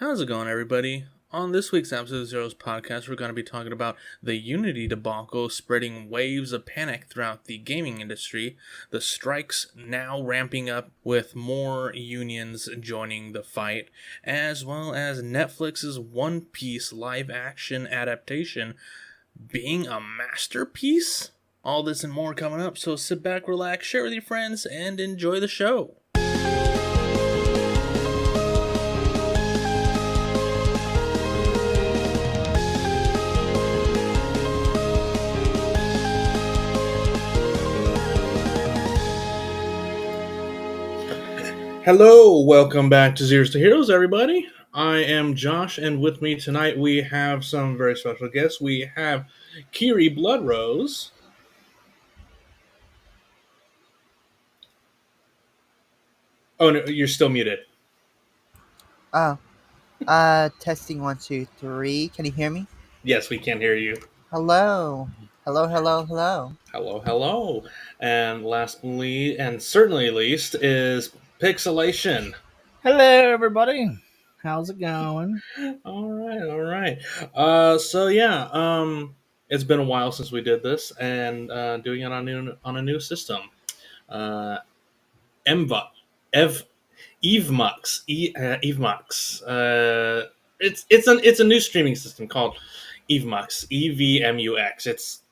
How's it going, everybody? On this week's episode of Zero's podcast, we're going to be talking about the Unity debacle spreading waves of panic throughout the gaming industry, the strikes now ramping up with more unions joining the fight, as well as Netflix's One Piece live action adaptation being a masterpiece. All this and more coming up, so sit back, relax, share with your friends, and enjoy the show. Hello, welcome back to Zeros to Heroes, everybody. I am Josh, and with me tonight we have some very special guests. We have Kiri Bloodrose. Oh, no, you're still muted. Oh, testing 1, 2, 3. Can you hear me? Yes, we can hear you. Hello. Hello. Hello. And lastly, and certainly least, is Pixelation. Hello, everybody. How's it going? All right. It's been a while since we did this, and doing it on a new system. Emva, Ev, EveMux, EveMux. It's a new streaming system called EveMux, EVMUX. It's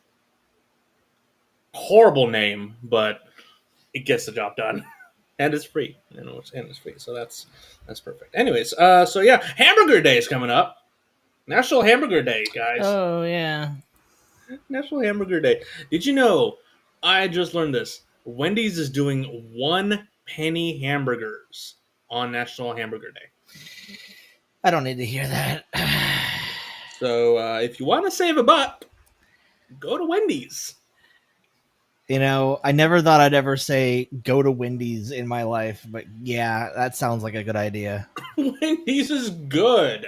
a horrible name, but it gets the job done, and it's free. It's free, so that's perfect. Anyways, Hamburger Day is coming up. National Hamburger Day, guys. Oh, yeah. National Hamburger Day. Did you know? I just learned this. Wendy's is doing 1 penny hamburgers on National Hamburger Day. I don't need to hear that. So if you want to save a buck, go to Wendy's. You know, I never thought I'd ever say go to Wendy's in my life, but yeah, that sounds like a good idea. Wendy's is good.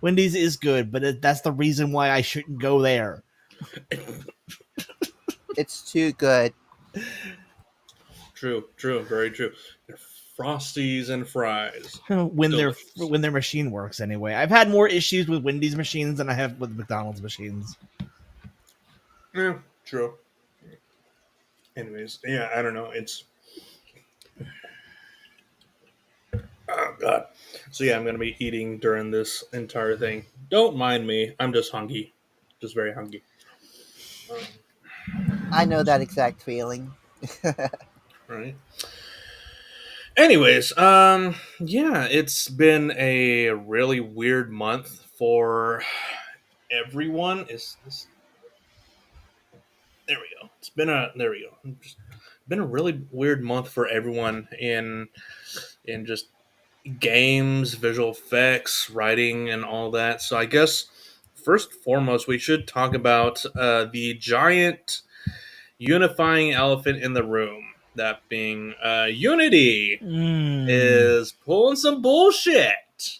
Wendy's is good, but that's the reason why I shouldn't go there. It's too good. True, very true. They're Frosties and fries. when their machine works anyway. I've had more issues with Wendy's machines than I have with McDonald's machines. Yeah, true. Anyways, yeah, I don't know. It's oh god. So yeah, I'm gonna be eating during this entire thing. Don't mind me. I'm just hungry, just very hungry. I know that exact feeling. Right. Anyways, it's been a really weird month for everyone. Is this? There we go. There we go. It's been a really weird month for everyone in just games, visual effects, writing, and all that. So I guess first and foremost, we should talk about the giant unifying elephant in the room. That being Unity is pulling some bullshit.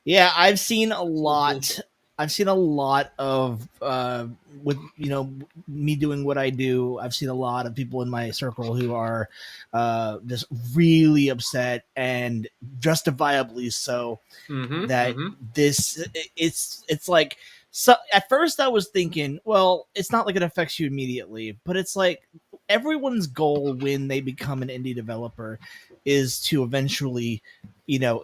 Yeah, I've seen a lot. I've seen a lot of with me doing what I do. I've seen a lot of people in my circle who are just really upset, and justifiably so. It's like, so at first I was thinking, well, it's not like it affects you immediately, but it's like everyone's goal when they become an indie developer is to eventually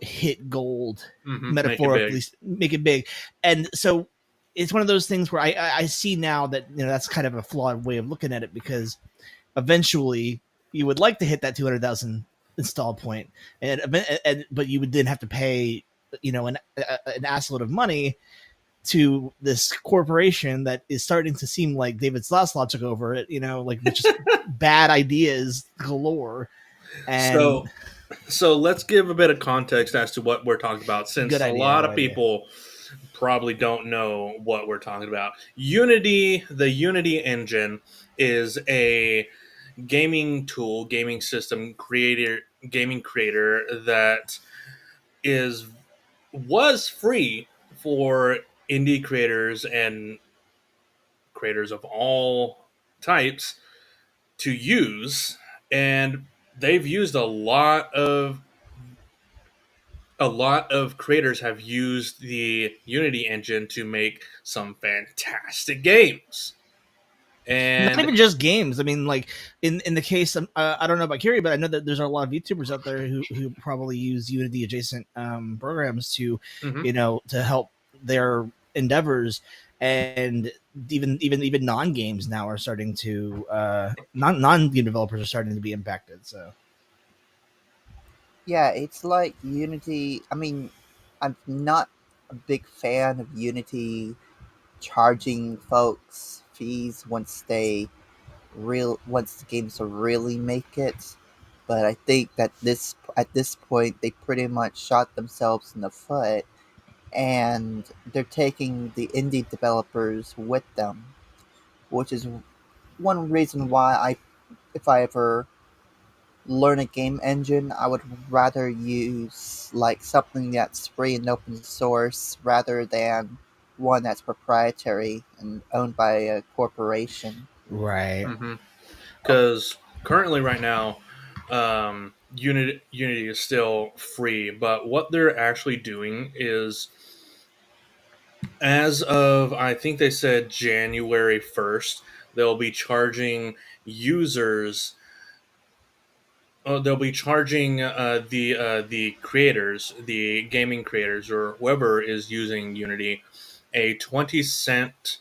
hit gold, metaphorically, make it big. And so it's one of those things where I see now that that's kind of a flawed way of looking at it, because eventually you would like to hit that 200,000 install point, but you would then have to pay an assload of money to this corporation that is starting to seem like David Zaslav took over it, like just bad ideas galore. And so let's give a bit of context as to what we're talking about, since a lot of people probably don't know what we're talking about. Unity, the Unity engine, is a gaming tool, gaming system gaming creator that was free for indie creators and creators of all types to use, and they've used a lot of a lot of creators have used the Unity engine to make some fantastic games. Not And even just games. I mean, like in the case, I don't know about Kiri, but I know that there's a lot of YouTubers out there who probably use Unity adjacent programs to, mhm. to help their endeavors. And even non games now are starting to non game developers are starting to be impacted. So Yeah, it's like Unity. I mean, I'm not a big fan of Unity charging folks fees once the games really make it. But I think that this at this point they pretty much shot themselves in the foot, and they're taking the indie developers with them, which is one reason why if I ever learn a game engine, I would rather use like something that's free and open source rather than one that's proprietary and owned by a corporation. right. Because currently, right now, Unity is still free, but what they're actually doing is, as of I think they said January 1st, they'll be charging users. They'll be charging the creators, the gaming creators, or whoever is using Unity, a 20 cent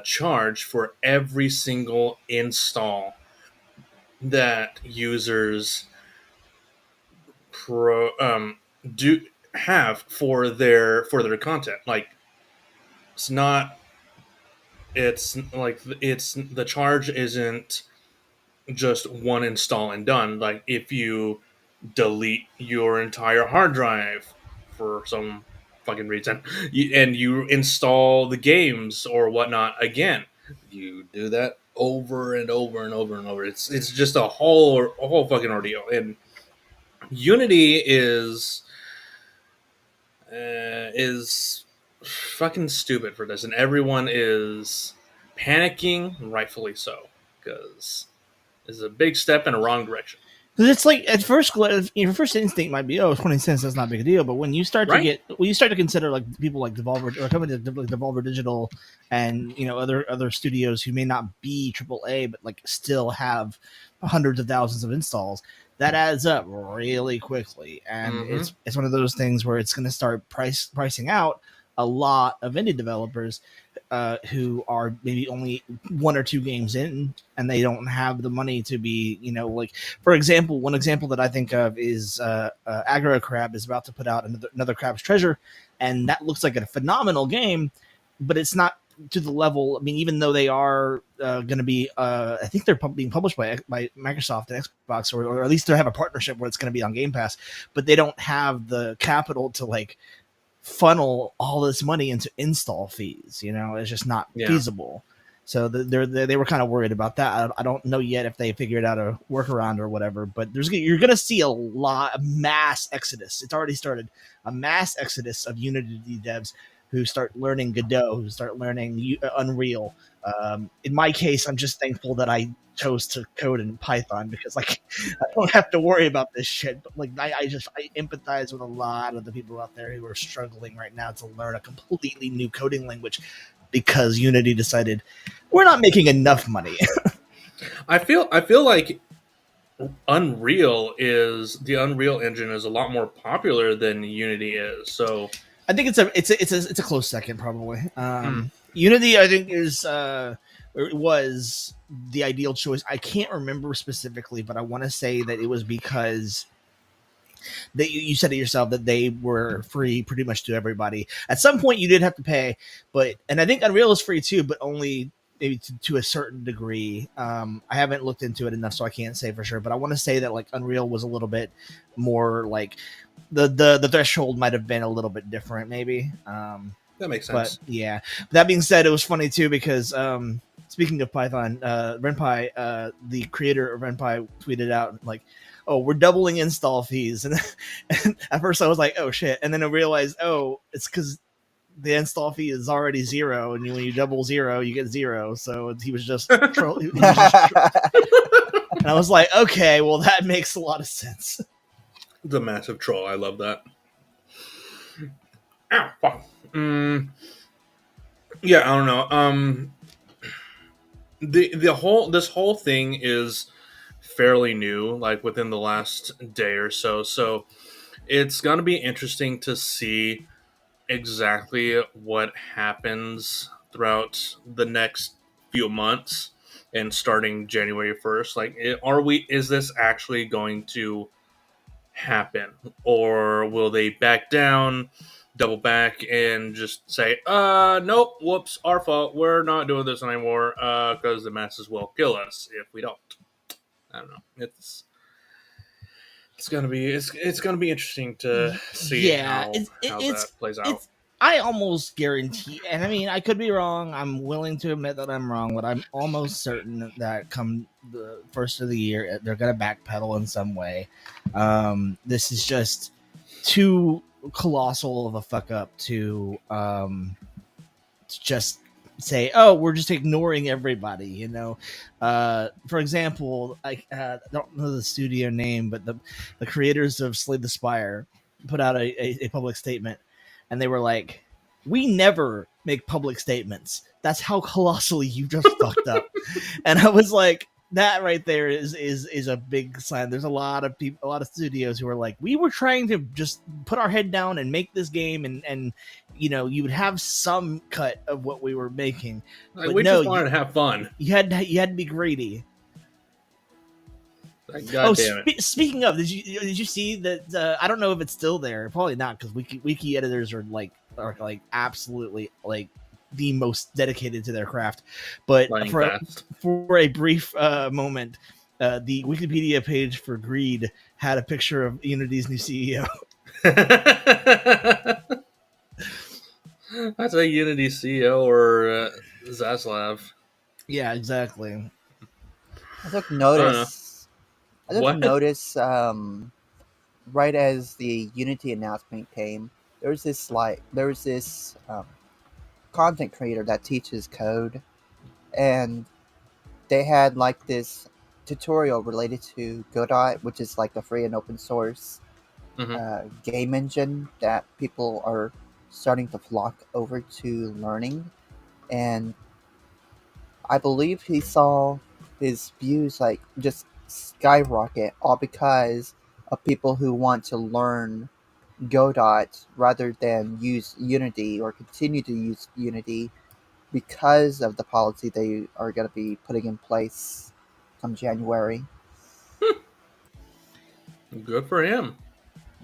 charge for every single install that users do have for their content. Like it's not. It's like it's the charge isn't just one install and done. Like if you delete your entire hard drive for some fucking reason, and you install the games or whatnot again, you do that over and over and over and over. It's just a whole fucking ordeal. And Unity is fucking stupid for this, and everyone is panicking, rightfully so, because it's a big step in a wrong direction. Because it's like at your first instinct might be, 20 cents, that's not a big deal. But when you start Right? to consider like people like Devolver or companies like Devolver Digital and other studios who may not be AAA but like still have hundreds of thousands of installs, that adds up really quickly, and Mm-hmm. it's one of those things where it's going to start pricing out a lot of indie developers who are maybe only one or two games in, and they don't have the money to be, like, for example, one example that I think of is Aggro Crab is about to put out another Crab's Treasure, and that looks like a phenomenal game, but it's not to the level. I mean, even though they are going to be, I think they're being published by Microsoft and Xbox, or at least they have a partnership where it's going to be on Game Pass, but they don't have the capital to like funnel all this money into install fees. It's just not feasible. So they were kind of worried about that. I don't know yet if they figured out a workaround or whatever, but you're going to see a mass exodus. It's already started, a mass exodus of Unity devs who start learning Godot, who start learning Unreal. In my case, I'm just thankful that I chose to code in Python because like I don't have to worry about this shit. But like I empathize with a lot of the people out there who are struggling right now to learn a completely new coding language because Unity decided we're not making enough money. I feel like the Unreal Engine is a lot more popular than Unity is. So I think it's a close second probably. Unity I think is or it was the ideal choice. I can't remember specifically, but I want to say that it was because you said it yourself that they were free pretty much to everybody. At some point, you did have to pay, and I think Unreal is free too, but only maybe to a certain degree. I haven't looked into it enough, so I can't say for sure. But I want to say that like Unreal was a little bit more like the threshold might have been a little bit different, maybe. that makes sense. But yeah, that being said, it was funny too because speaking of Python, Renpai, the creator of Renpai, tweeted out like, "Oh, we're doubling install fees," and at first I was like, "Oh shit," and then I realized, "Oh, it's because the install fee is already zero, and when you double zero, you get zero." So he was just trolling. And I was like, "Okay, well that makes a lot of sense." The massive troll. I love that. Ow, fuck. Yeah, I don't know. This whole thing is fairly new, like within the last day or so. So it's gonna be interesting to see exactly what happens throughout the next few months and starting January 1st. Like, is this actually going to happen, or will they back down, double back, and just say, nope, whoops, our fault, we're not doing this anymore, because the masses will kill us if we don't. I don't know. It's gonna be interesting to see Yeah, how that plays out. it's I almost guarantee, and I mean I could be wrong. I'm willing to admit that I'm wrong, but I'm almost certain that come the first of the year they're gonna backpedal in some way. This is just too colossal of a fuck up to just say, oh, we're just ignoring everybody, you know. For example, I don't know the studio name, but the creators of Slay the Spire put out a public statement, and they were like, we never make public statements. That's how colossally you just fucked up. And I was like, that right there is a big sign. There's a lot of people, a lot of studios who are like, we were trying to just put our head down and make this game, and you know, you would have some cut of what we were making. Like, but we no, just wanted to have fun. you had to be greedy. God damn it. Speaking of, did you see that? I don't know if it's still there. Probably not, because wiki editors are like absolutely like the most dedicated to their craft. But for a brief moment, the Wikipedia page for Greed had a picture of Unity's new CEO. That's a Unity CEO or Zaslav. Yeah, exactly. I took notice. Right as the Unity announcement came, there was this content creator that teaches code, and they had like this tutorial related to Godot, which is like a free and open source game engine that people are starting to flock over to learning. And I believe he saw his views like just skyrocket, all because of people who want to learn Godot rather than use Unity or continue to use Unity because of the policy they are going to be putting in place come January. Good for him.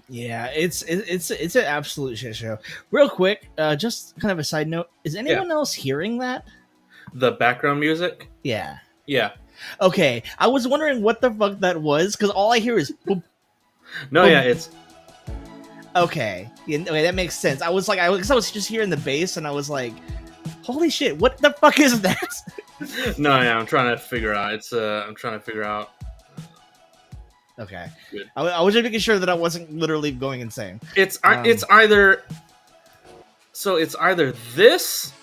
Yeah, it's an absolute shit show. Real quick, just kind of a side note: is anyone else hearing that? The background music? Yeah. Yeah. Okay, I was wondering what the fuck that was, because all I hear is boop. No, boop. Yeah, it's okay. Yeah, okay, that makes sense. I was just hearing the bass, and I was like, "Holy shit! What the fuck is that?" No, yeah, I'm trying to figure out. I'm trying to figure out. Okay, good. I was just making sure that I wasn't literally going insane. It's either this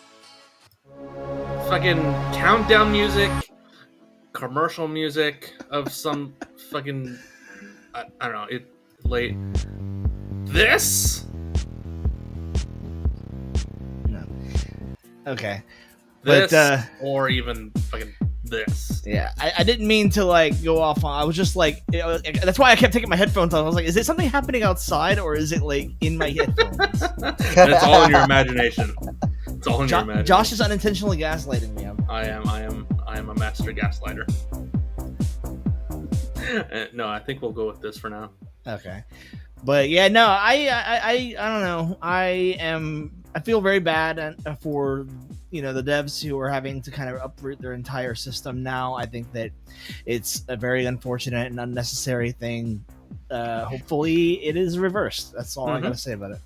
fucking countdown music, commercial music of some fucking I don't know. It late. This. No. Okay. This but, or even fucking this. Yeah, I didn't mean to like go off on. I was just like, that's why I kept taking my headphones on. I was like, is it something happening outside or is it like in my headphones? It's all in your imagination. It's all in your imagination. Josh is unintentionally gaslighting me. I am a master gaslighter. No, I think we'll go with this for now. Okay, but yeah, no, I don't know. I feel very bad for the devs who are having to kind of uproot their entire system now. I think that it's a very unfortunate and unnecessary thing. Hopefully, it is reversed. That's all I gotta say about it.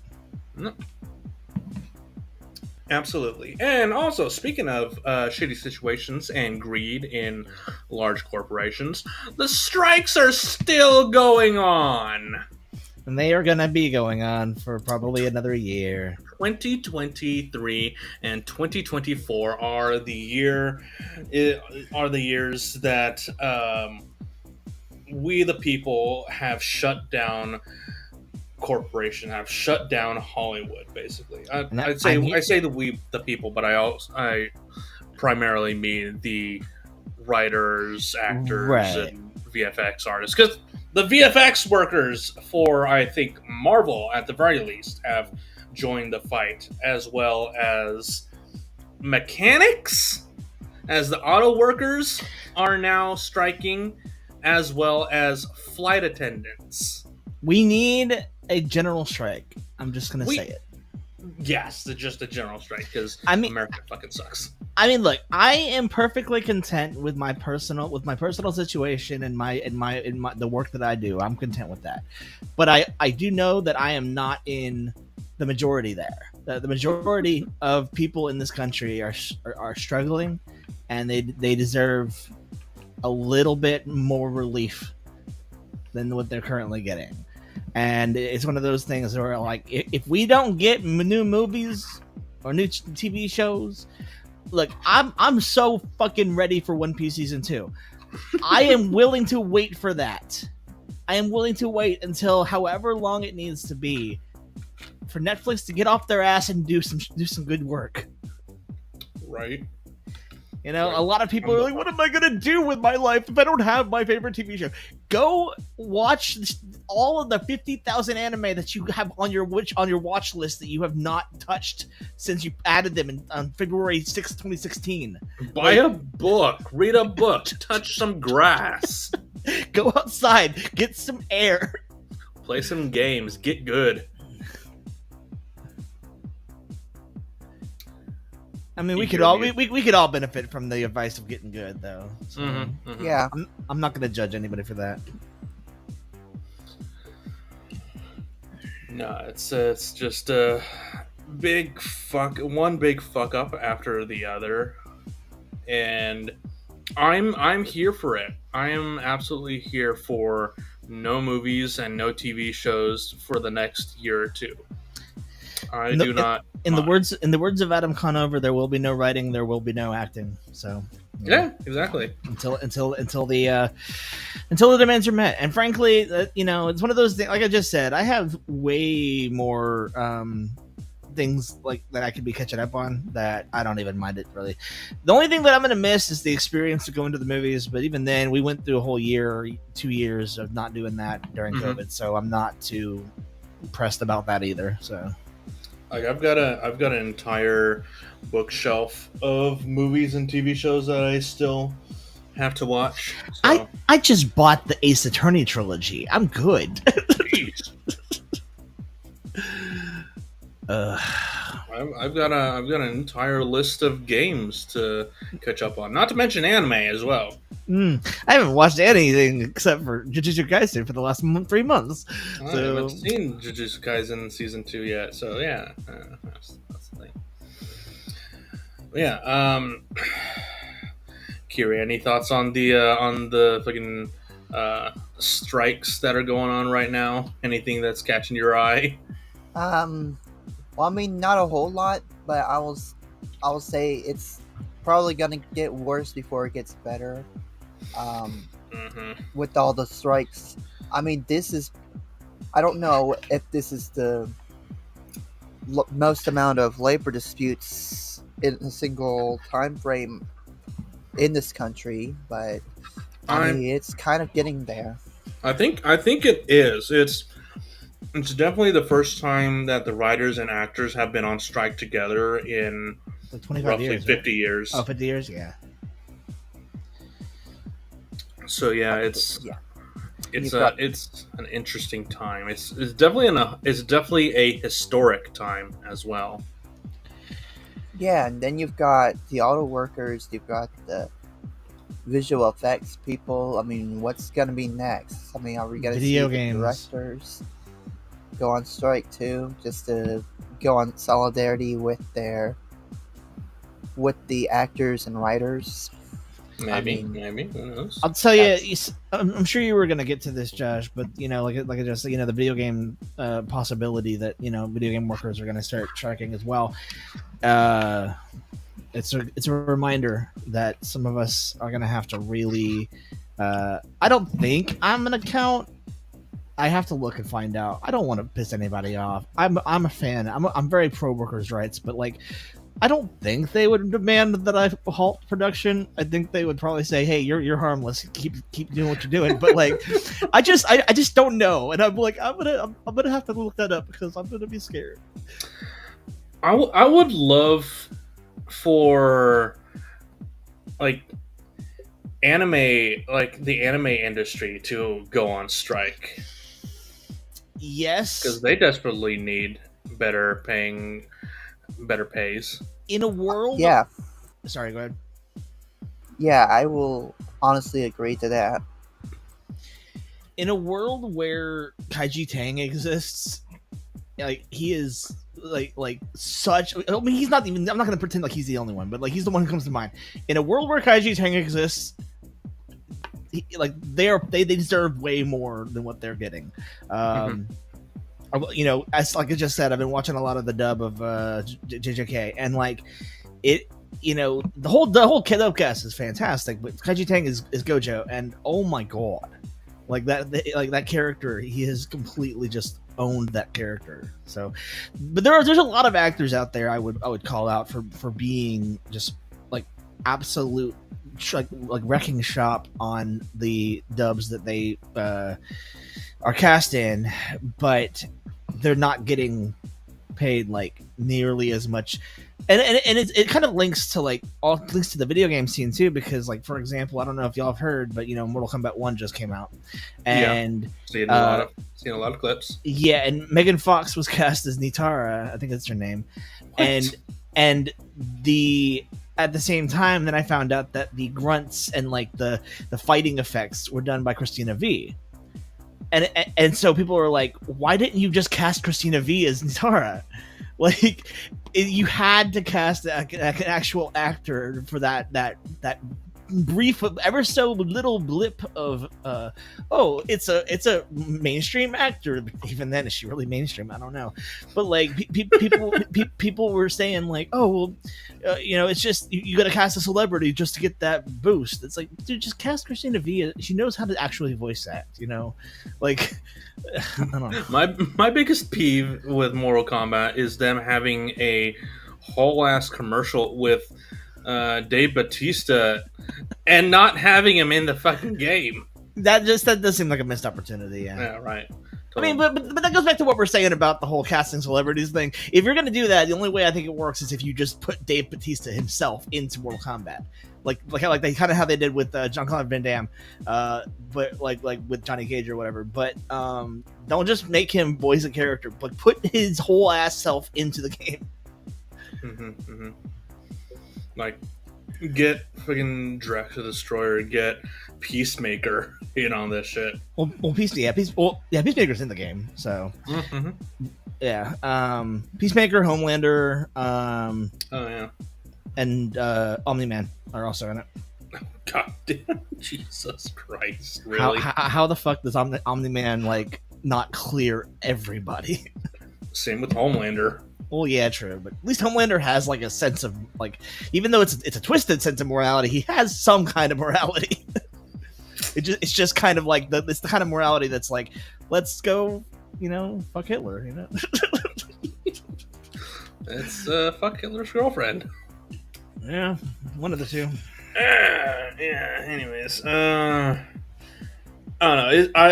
No. Absolutely. And also, speaking of shitty situations and greed in large corporations, the strikes are still going on. And they are going to be going on for probably another year. 2023 and 2024 are the years that we the people have shut down corporation have shut down Hollywood. Basically, And I say the people, but I primarily mean the writers, actors, Right. and VFX artists, because the VFX workers for, I think, Marvel at the very least have joined the fight, as well as mechanics, as the auto workers are now striking, as well as flight attendants. We need a general strike. I'm just gonna We- say it. Yes, just a general strike, because I mean- America fucking sucks. I mean, look, I am perfectly content with my personal situation and the work that I do. I'm content with that, but I do know that I am not in the majority there. The majority of people in this country are struggling, and they deserve a little bit more relief than what they're currently getting. And it's one of those things where, like, if we don't get new movies or new TV shows. Look, I'm so fucking ready for One Piece season 2. I am willing to wait for that. I am willing to wait until however long it needs to be for Netflix to get off their ass and do some good work. Right. You know, a lot of people are like, "What am I gonna do with my life if I don't have my favorite TV show?" Go watch all of the 50,000 anime that you have on your watch list that you have not touched since you added them on February 6th, 2016. Buy a book, read a book, touch some grass, Go outside, get some air. play some games, get good. I mean, we could all benefit from the advice of getting good, though. So Yeah. I'm not going to judge anybody for that. No, it's just a one big fuck up after the other, and I'm here for it. I am absolutely here for no movies and no TV shows for the next year or two. I do not. In the words of Adam Conover, there will be no writing, there will be no acting. So Yeah, exactly. until the demands are met. And frankly, it's one of those things. Like I just said, I have way more things like that I could be catching up on that I don't even mind it really. The only thing that I'm going to miss is the experience of going to the movies. But even then, we went through a whole year or 2 years of not doing that during COVID, so I'm not too pressed about that either. So. Like I've got an entire bookshelf of movies and TV shows that I still have to watch. So. I just bought the Ace Attorney trilogy. I'm good. I've got an entire list of games to catch up on. Not to mention anime as well. I haven't watched anything except for Jujutsu Kaisen for the last 3 months. I So haven't seen Jujutsu Kaisen season 2 yet, so yeah, that's the thing. Yeah, Kiri, any thoughts on the fucking strikes that are going on right now? Anything that's catching your eye? Well, I mean, not a whole lot, but I will say it's probably gonna get worse before it gets better. With all the strikes, I mean, I don't know if this is the most amount of labor disputes in a single time frame in this country, but I mean, it's kind of getting there. I think it is. It's definitely the first time that the writers and actors have been on strike together in like 25 roughly years, 50 years. Oh, 50 years, yeah. So yeah, it's an interesting time. It's definitely a historic time as well. Yeah, and then you've got the auto workers, you've got the visual effects people. I mean, what's gonna be next? I mean, are we gonna see the directors go on strike too, just to go on solidarity with the actors and writers? Maybe. Who knows? I'll tell you, I'm sure you were going to get to this, Josh, but like I just said, the video game possibility that video game workers are going to start striking as well. It's a reminder that some of us are going to have to really. I don't think I'm going to count I have to look and find out. I don't want to piss anybody off. I'm a fan. I'm very pro workers' rights, but like, I don't think they would demand that I halt production. I think they would probably say, "Hey, you're harmless. Keep doing what you're doing." But like, I just don't know, and I'm like, I'm gonna have to look that up because I'm gonna be scared. I would love for like the anime industry to go on strike. Yes, because they desperately need better pays. in a world. Yeah, Sorry, go ahead. yeah, I will honestly agree to that. In a world where Kaiji Tang exists, like he is like such. I mean, he's not even. I'm not going to pretend like he's the only one, but like he's the one who comes to mind. In a world where Kaiji Tang exists, they deserve way more than what they're getting. You know, as like I just said, I've been watching a lot of the dub of JJK, and like it. You know, the whole Kiddo cast is fantastic, but Kaiji Tang is Gojo, and oh my god, like that character, he has completely just owned that character. So, but there's a lot of actors out there I would call out for being just like absolute like wrecking shop on the dubs that they are cast in, but they're not getting paid like nearly as much. And it kind of links to the video game scene too, because like for example, I don't know if y'all have heard, but you know, Mortal Kombat 1 just came out, and seen a lot of clips. Yeah, and Megan Fox was cast as Nitara, I think that's her name, What? and the at the same time, then I found out that the grunts and like the fighting effects were done by Christina V. And so people were like, why didn't you just cast Christina V as Nitara? Like, you had to cast an actual actor for that brief, ever so little blip of it's a mainstream actor. But even then, is she really mainstream? I don't know. But like people were saying like, oh well, you know, it's just you got to cast a celebrity just to get that boost. It's like, dude, just cast Christina V. She knows how to actually voice act. You know, like I don't know. My biggest peeve with Mortal Kombat is them having a whole ass commercial with Dave Bautista and not having him in the fucking game. That does seem like a missed opportunity. Yeah, right. I mean, but that goes back to what we're saying about the whole casting celebrities thing. If you're going to do that, the only way I think it works is if you just put Dave Bautista himself into Mortal Kombat, like they kind of how they did with Jean-Claude Van Damme, but like with Johnny Cage or whatever. But don't just make him voice a character, but put his whole ass self into the game. Like, get fucking Drax the Destroyer, get Peacemaker in on this shit. Well, Peacemaker's in the game, so yeah. Peacemaker, Homelander, and Omni-Man are also in it. God damn, Jesus Christ! Really? How the fuck does Omni-Man like not clear everybody? Same with Homelander. Well, yeah, true, but at least Homelander has like a sense of like, even though it's a twisted sense of morality, he has some kind of morality. It's just kind of like it's the kind of morality that's like, let's go, you know, fuck Hitler, you know. It's fuck Hitler's girlfriend. Yeah, one of the two. Yeah. Anyways, I don't know.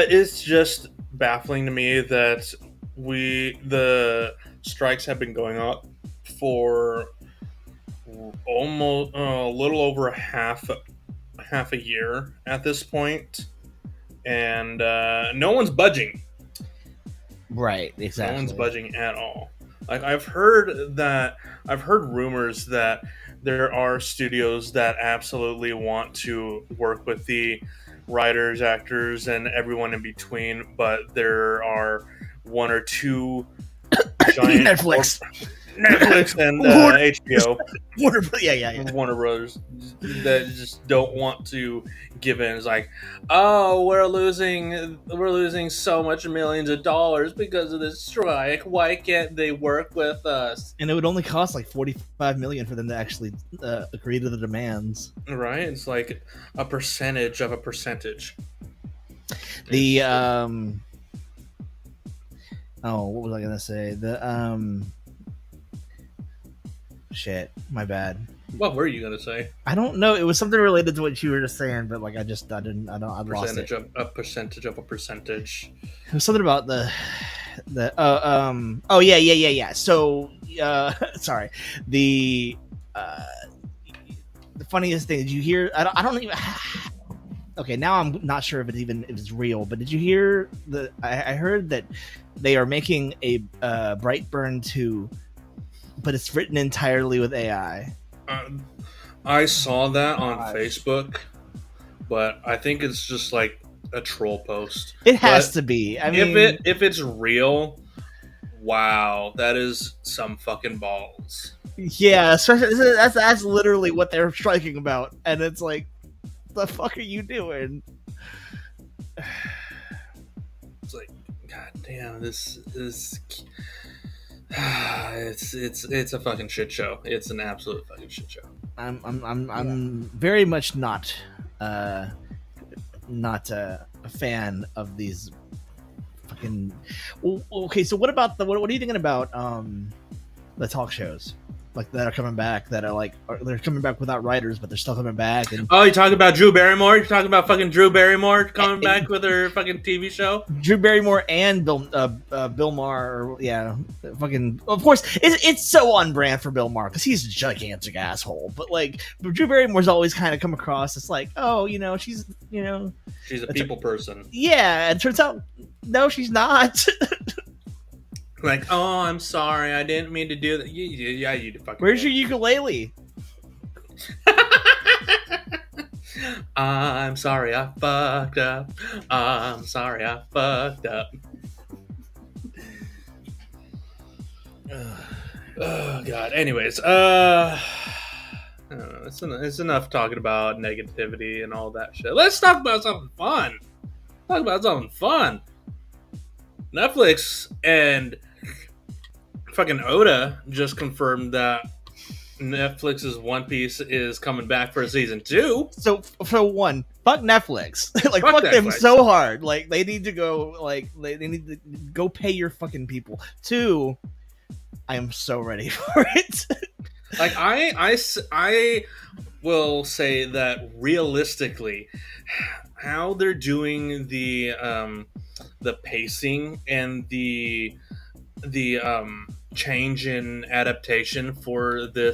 It's just baffling to me that the strikes have been going up for almost a little over half a year at this point, and no one's budging. Right, exactly. No one's budging at all. Like I've heard rumors that there are studios that absolutely want to work with the writers, actors, and everyone in between, but there are one or two giant Netflix and HBO, Warner Brothers, that just don't want to give in. It's like, oh, we're losing so much millions of dollars because of this strike. Why can't they work with us? And it would only cost like $45 million for them to actually agree to the demands. Right? It's like a percentage of a percentage. Oh, what was I gonna say? The shit, my bad. What were you gonna say? I don't know. It was something related to what you were just saying, but like I lost it. Percentage of a percentage. It was something about the oh yeah. So sorry. The funniest thing, did you hear? I don't even. Okay, now I'm not sure if it's real, but did you hear I heard that they are making a Brightburn 2, but it's written entirely with AI. I saw that on Gosh. Facebook, but I think it's just like a troll post. It has to be. I mean, if it's real, wow, that is some fucking balls. yeah, especially that's literally what they're striking about, and it's like, the fuck are you doing? It's like, god damn, this is it's a fucking shit show. It's an absolute fucking shit show. I'm very much not a fan of these fucking. Well, okay, so what about what are you thinking about the talk shows like that are coming back that are like they're coming back without writers but they're still coming back? And oh, you talking about Drew Barrymore? You're talking about fucking Drew Barrymore coming back with her fucking TV show? Drew Barrymore and Bill Maher, yeah, fucking. Of course, it's so on brand for Bill Maher because he's a gigantic asshole. But like, Drew Barrymore's always kind of come across as like, oh, she's a people person. Yeah, and it turns out, no, she's not. Like, oh, I'm sorry, I didn't mean to do that. Yeah, you fucking. Where's your ukulele? I'm sorry, I fucked up. I'm sorry, I fucked up. Oh god. Anyways, I don't know. It's enough talking about negativity and all that shit. Let's talk about something fun. Netflix and fucking Oda just confirmed that Netflix's One Piece is coming back for season 2. So for one, fuck Netflix. Like fuck Netflix. them so hard. Like they need to go. Like they need to go pay your fucking people. 2, I am so ready for it. Like I will say that realistically, how they're doing the pacing and the change in adaptation for the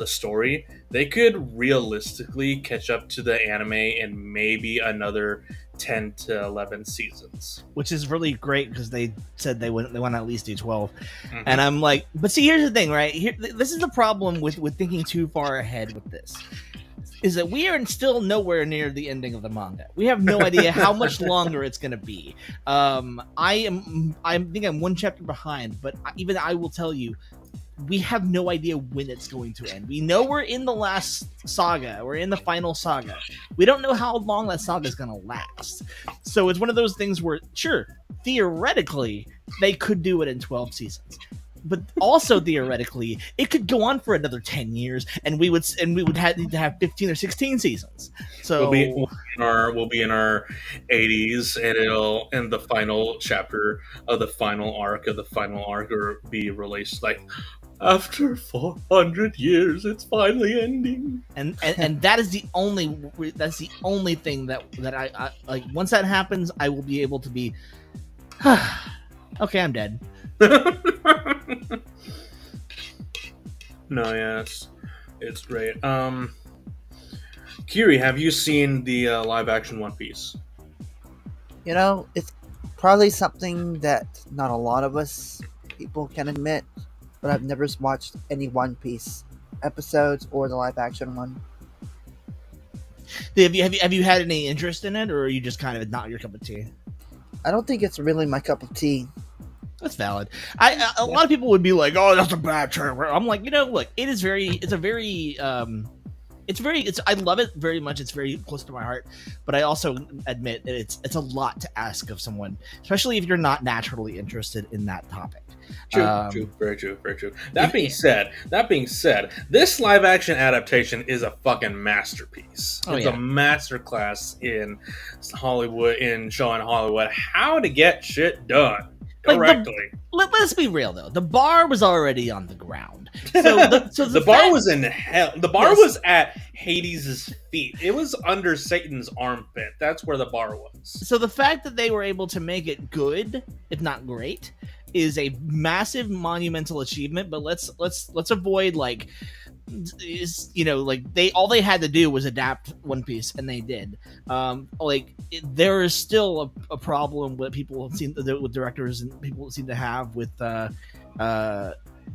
story, they could realistically catch up to the anime in maybe another 10 to 11 seasons, which is really great because they said they want to at least do 12. Mm-hmm. And I'm like, but see, here's the thing, right? This is the problem with thinking too far ahead with this, is that we are still nowhere near the ending of the manga. We have no idea how much longer it's going to be. I think I'm one chapter behind, but even I will tell you, we have no idea when it's going to end. We know we're in the last saga. We're in the final saga. We don't know how long that saga is going to last. So it's one of those things where, sure, theoretically, they could do it in 12 seasons. But also theoretically, it could go on for another 10 years, and we would need to have 15 or 16 seasons. So we'll be in our 80s, and it'll end the final chapter of the final arc or be released like after 400 years. It's finally ending, and that is the only thing that I like. Once that happens, I will be able to be okay. I'm dead. No, yeah, it's great. Kiri, have you seen the live action One Piece? It's probably something that not a lot of us people can admit, but I've never watched any One Piece episodes or the live action one. Have you had any interest in it, or are you just kind of not your cup of tea? I don't think it's really my cup of tea. That's valid. A lot of people would be like, "Oh, that's a bad term." I'm like, look, I love it very much. It's very close to my heart, but I also admit that it's a lot to ask of someone, especially if you're not naturally interested in that topic. True, very true. That being said, this live action adaptation is a fucking masterpiece. It's a masterclass in Hollywood, in showing Hollywood how to get shit done. like correctly. let's be real though. The bar was already on the ground. So the bar was in hell. The bar was at Hades' feet. It was under Satan's armpit. That's where the bar was. So the fact that they were able to make it good, if not great, is a massive monumental achievement. But let's avoid like all they had to do was adapt One Piece, and they did. There is still a problem with people with directors and people seem to have with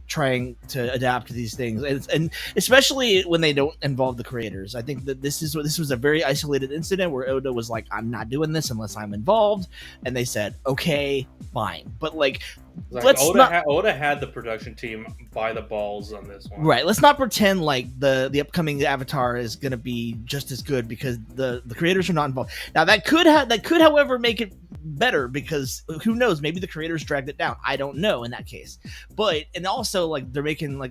trying to adapt these things, and especially when they don't involve the creators. I think that this was a very isolated incident where Oda was like, "I'm not doing this unless I'm involved," and they said, "Okay, fine." But Oda had the production team by the balls on this one, right? Let's not pretend like the upcoming Avatar is going to be just as good because the creators are not involved. Now that could however make it better, because who knows, maybe the creators dragged it down. I don't know in that case. But and also like they're making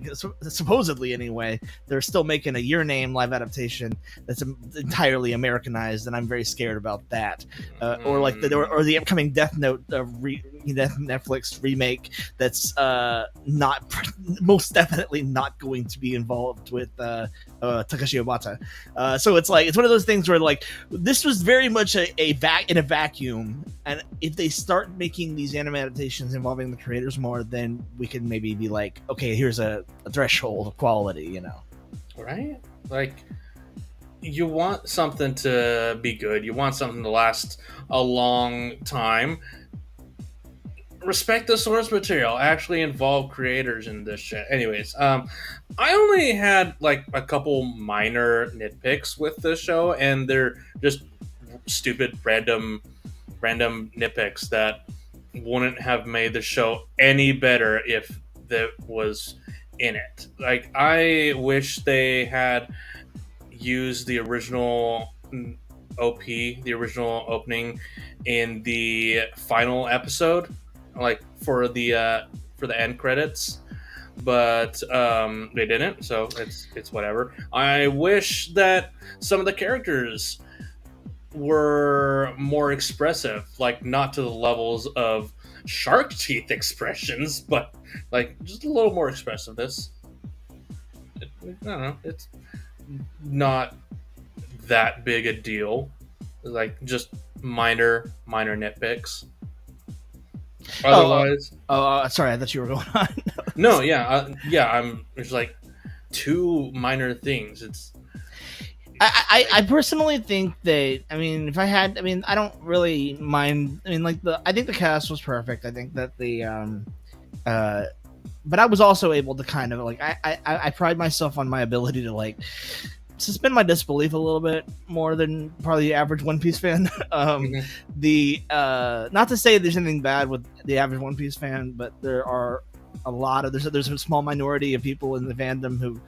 supposedly anyway, they're still making a Your Name live adaptation that's entirely Americanized, and I'm very scared about that. Or the upcoming Death Note Netflix remake that's not most definitely not going to be involved with Takashi Obata. So it's one of those things where like this was very much in a vacuum, and if they start making these anime adaptations involving the creators more, then we can maybe be like, okay, here's a threshold of quality, right? Like, you want something to be good, you want something to last a long time. Respect the source material. Actually involve creators in this shit. Anyways, I only had like a couple minor nitpicks with this show, and they're just stupid random nitpicks that wouldn't have made the show any better if that was in it. Like, I wish they had used the original OP, the original opening, in the final episode, like for the end credits, but they didn't, so it's whatever. I wish that some of the characters were more expressive, like not to the levels of shark teeth expressions, but like just a little more expressiveness. I don't know, it's not that big a deal, like just minor nitpicks. Otherwise, sorry, I thought you were going on. No, I'm. There's like two minor things. It's. I personally think that, I don't really mind. I think the cast was perfect. I think that but I was also able to kind of like, I pride myself on my ability to like suspend my disbelief a little bit more than probably the average One Piece fan. Not to say there's anything bad with the average One Piece fan, but there are there's a small minority of people in the fandom who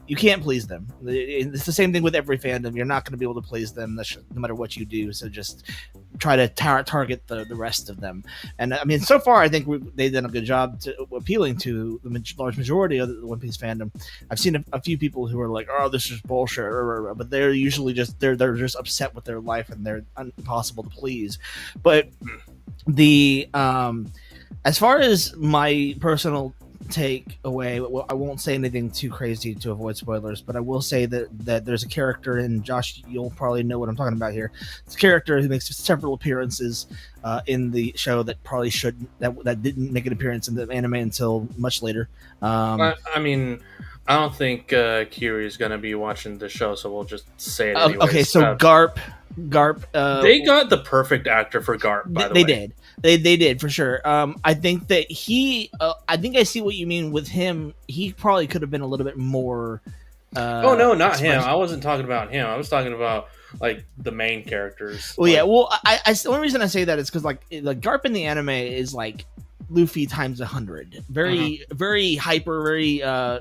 you can't please them. It's the same thing with every fandom. You're not going to be able to please them no matter what you do. So just try to target the rest of them. And so far, I think they've done a good job appealing to the large majority of the One Piece fandom. I've seen a few people who are like, "Oh, this is bullshit," but they're usually just they're just upset with their life and they're impossible to please. But as far as my personal take away, I won't say anything too crazy to avoid spoilers, but I will say that there's a character, and Josh, you'll probably know what I'm talking about here. It's a character who makes several appearances in the show that probably that didn't make an appearance in the anime until much later. I don't think Kiri is going to be watching the show, so we'll just say it anyways. Okay, so Garp. They got the perfect actor for Garp, by the way. They did. They did, for sure. I think that I think I see what you mean with him. He probably could have been a little bit more... oh, no, not him. I wasn't talking about him. I was talking about, like, the main characters. Well, yeah. Well, the only reason I say that is because, like Garp in the anime is, like, Luffy times 100. Very hyper, very oh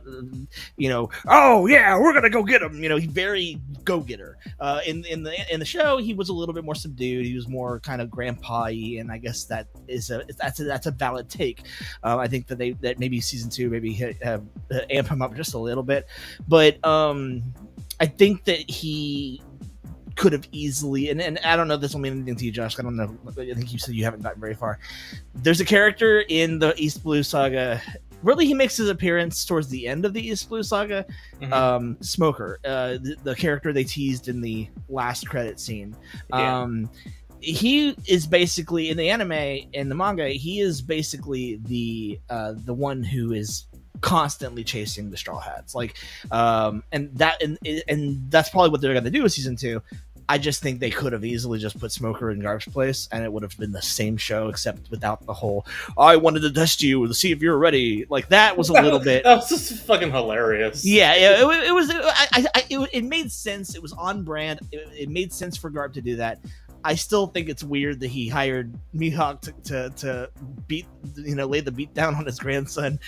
yeah, we're gonna go get him. He's very go-getter. In the show, he was a little bit more subdued. He was more kind of grandpa-y, and I guess that's a valid take. I think that maybe season 2 have amp him up just a little bit, but I think that he could have easily, and I don't know if this will mean anything to you, Josh. I don't know. I think you said you haven't gotten very far. There's a character in the East Blue Saga. Really, he makes his appearance towards the end of the East Blue Saga. Smoker, the character they teased in the last credit scene. He is basically in the anime and the manga. He is basically the one who is constantly chasing the Straw Hats, and that's probably what they're going to do with season 2. I just think they could have easily just put Smoker in Garp's place, and it would have been the same show, except without the whole "I wanted to test you to see if you're ready." Like that was a little bit. That was just fucking hilarious. Yeah, it was. It made sense. It was on brand. It made sense for Garp to do that. I still think it's weird that he hired Mihawk to beat, lay the beat down on his grandson.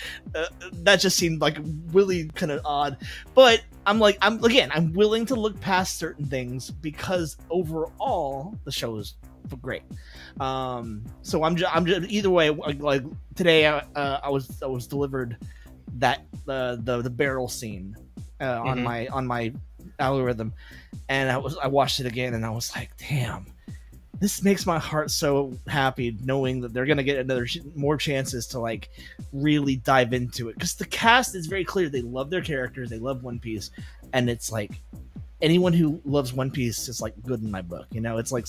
That just seemed like really kind of odd. But I'm willing to look past certain things because overall the show is great. So I'm just either way. Like today, I was delivered that the barrel scene on my algorithm, and I watched it again, and I was like, damn. This makes my heart so happy knowing that they're going to get more chances to like really dive into it. Because the cast is very clear. They love their characters. They love One Piece. And it's like anyone who loves One Piece is like good in my book. It's like,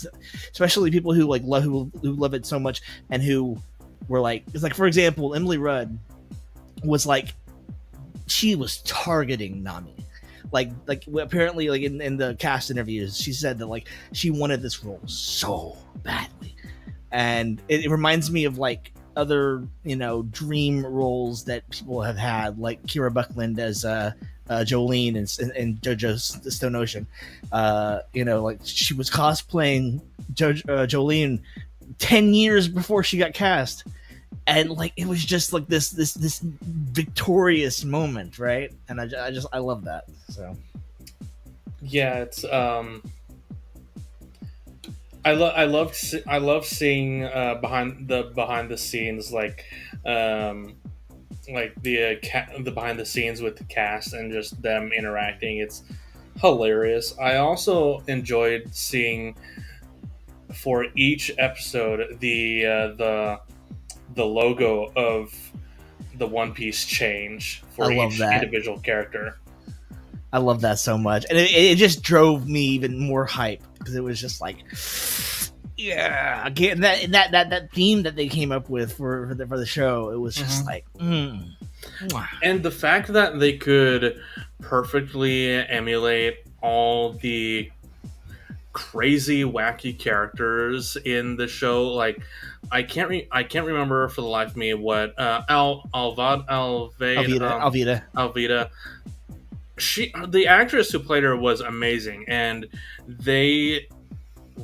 especially people who like who love it so much and who were like, it's like, for example, Emily Rudd was like, she was targeting Nami. Like apparently like in the cast interviews, she said that like she wanted this role so badly, and it reminds me of like other dream roles that people have had, like Kira Buckland as Jolene and JoJo's Stone Ocean. Like she was cosplaying Jolene 10 years before she got cast. And like it was just like this victorious moment, right? And I love that. So yeah, it's I love seeing behind the scenes like the behind the scenes with the cast and just them interacting. It's hilarious. I also enjoyed seeing for each episode the logo of the One Piece change for each individual character. I love that so much, and it just drove me even more hype because it was just like, yeah, again that theme that they came up with for the show. It was just like, and the fact that they could perfectly emulate all the crazy wacky characters in the show, like I can't remember for the life of me what Alvida. The actress who played her was amazing, and they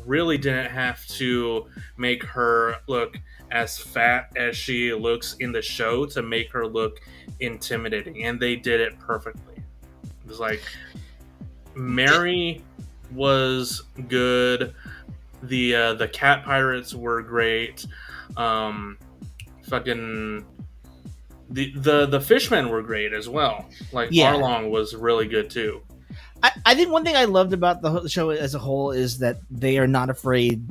really didn't have to make her look as fat as she looks in the show to make her look intimidating, and they did it perfectly. It was like Mary was good. The cat pirates were great. The fishmen were great as well. Like Arlong was really good too. I think one thing I loved about the show as a whole is that they are not afraid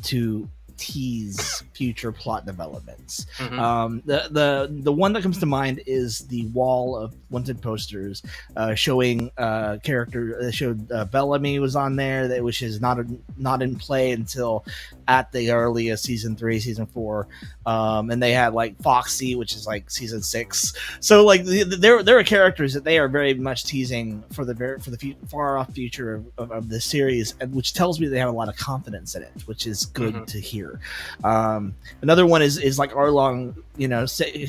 to tease future plot developments. The one that comes to mind is the wall of wanted posters showing character. Showed Bellamy was on there, which is not in play until at the earliest season 3, season 4, and they had like Foxy, which is like season 6. So like there are characters that they are very much teasing for the far off future of the series, which tells me they have a lot of confidence in it, which is good to hear. Another one is like Arlong,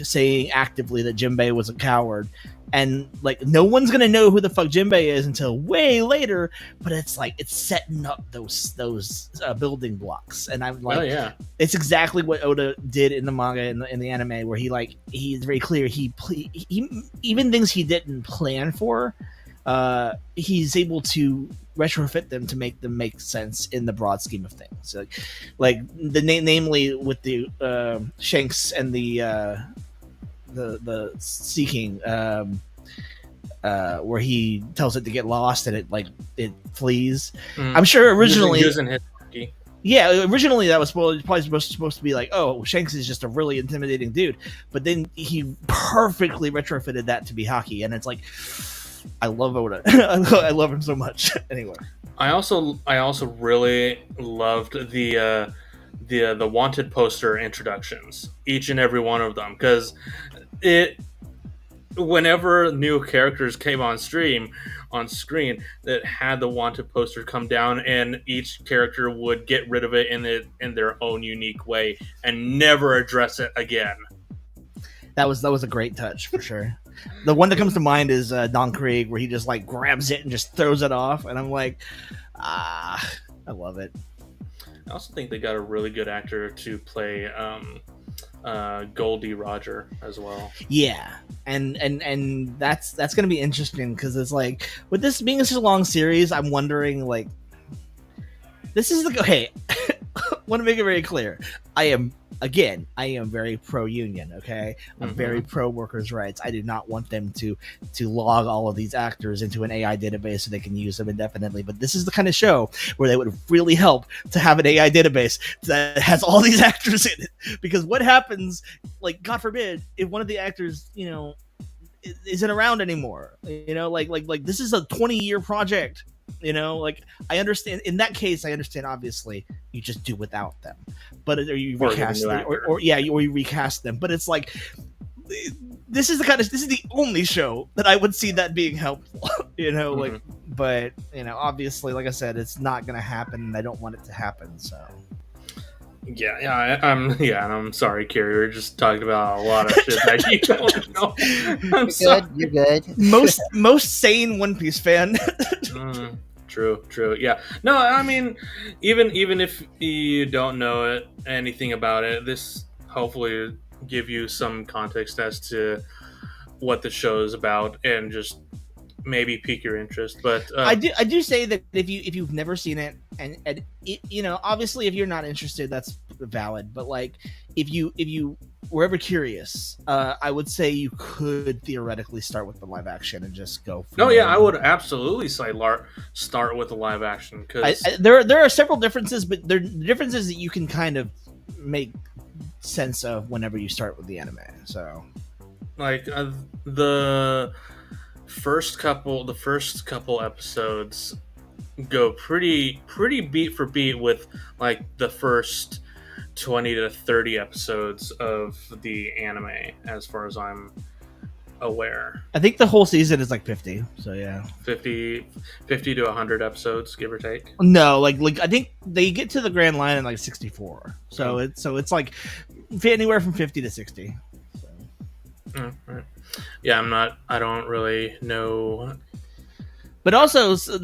saying actively that Jinbei was a coward, and like no one's gonna know who the fuck Jinbei is until way later. But it's like it's setting up those building blocks, and I'm like, it's exactly what Oda did in the manga and in the anime, where he's very clear. He even things he didn't plan for, he's able to retrofit them to make them make sense in the broad scheme of things. Like namely with the Shanks and the Seeking. where he tells it to get lost and it flees. Mm. I'm sure originally using his monkey. Yeah, originally that was probably supposed to be like, oh, Shanks is just a really intimidating dude, but then he perfectly retrofitted that to be hockey, and it's like, I love Oda. I love him so much. Anyway, I also really loved the wanted poster introductions, each and every one of them, because whenever new characters came on screen, that had the wanted poster come down, and each character would get rid of it in their own unique way and never address it again. that was a great touch for sure. The one that comes to mind is Don Krieg, where he just like grabs it and just throws it off, and I'm like, I love it. I also think they got a really good actor to play Goldie Roger as well. Yeah, and that's gonna be interesting because it's like, with this being such a long series, I'm wondering, like, this is like, okay. Want to make it very clear. I am very pro union. Okay, I'm very pro workers' rights. I do not want them to log all of these actors into an AI database so they can use them indefinitely. But this is the kind of show where they would really help to have an AI database that has all these actors in it. Because what happens, like, God forbid, if one of the actors, isn't around anymore? Like this is a 20-year project. Like, I understand in that case. I understand, obviously, you just do without them, but or you recast them, or you recast them. But it's like, this is the only show that I would see that being helpful. Like, but obviously, like I said, it's not gonna happen, and I don't want it to happen. So. I'm sorry, Carrie. We're just talking about a lot of shit that you don't know. You're good. Most sane One Piece fan. True. Yeah. No, I mean, even if you don't know anything about it, this hopefully give you some context as to what the show is about, and just maybe pique your interest. But I do say that if you've never seen it, and obviously if you're not interested, that's valid. But like, if you were ever curious, I would say you could theoretically start with the live action and just go. I would absolutely say start with the live action, because there are several differences, but there are differences that you can kind of make sense of whenever you start with the anime. So, like the first couple episodes go pretty beat for beat with like the first 20 to 30 episodes of the anime, as far as I'm aware. I think the whole season is like 50, so yeah, 50 to 100 episodes, give or take. No, like I think they get to the grand line in like 64, so it's like anywhere from 50 to 60. So. Right. Yeah, I don't really know. But also, there's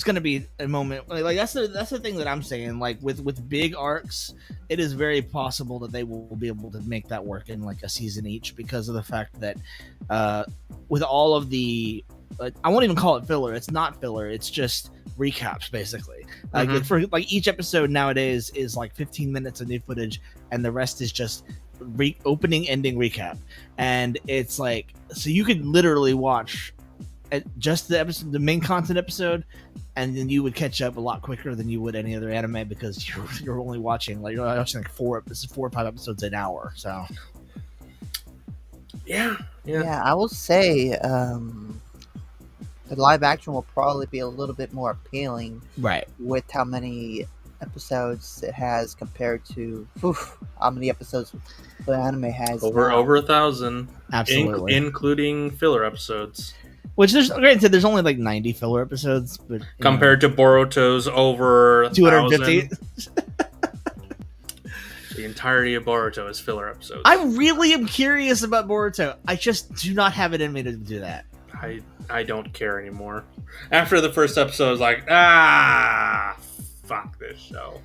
going to be a moment like that's the thing that I'm saying. Like with big arcs, it is very possible that they will be able to make that work in like a season each, because of the fact that with all of the, I won't even call it filler. It's not filler. It's just recaps, basically. Like for like each episode nowadays is like 15 minutes of new footage, and the rest is just opening ending recap. And it's like, so you could literally watch just the episode, the main content episode, and then you would catch up a lot quicker than you would any other anime, because you're only watching like 4 or 5 episodes an hour. So yeah, I will say the live action will probably be a little bit more appealing, right, with how many episodes it has compared to how many episodes the anime has. Over 1,000, absolutely, including filler episodes. Which there's only like 90 filler episodes, but compared to Boruto's over 250. The entirety of Boruto is filler episodes. I really am curious about Boruto. I just do not have it in me to do that. I don't care anymore. After the first episode, I was like, fuck this show.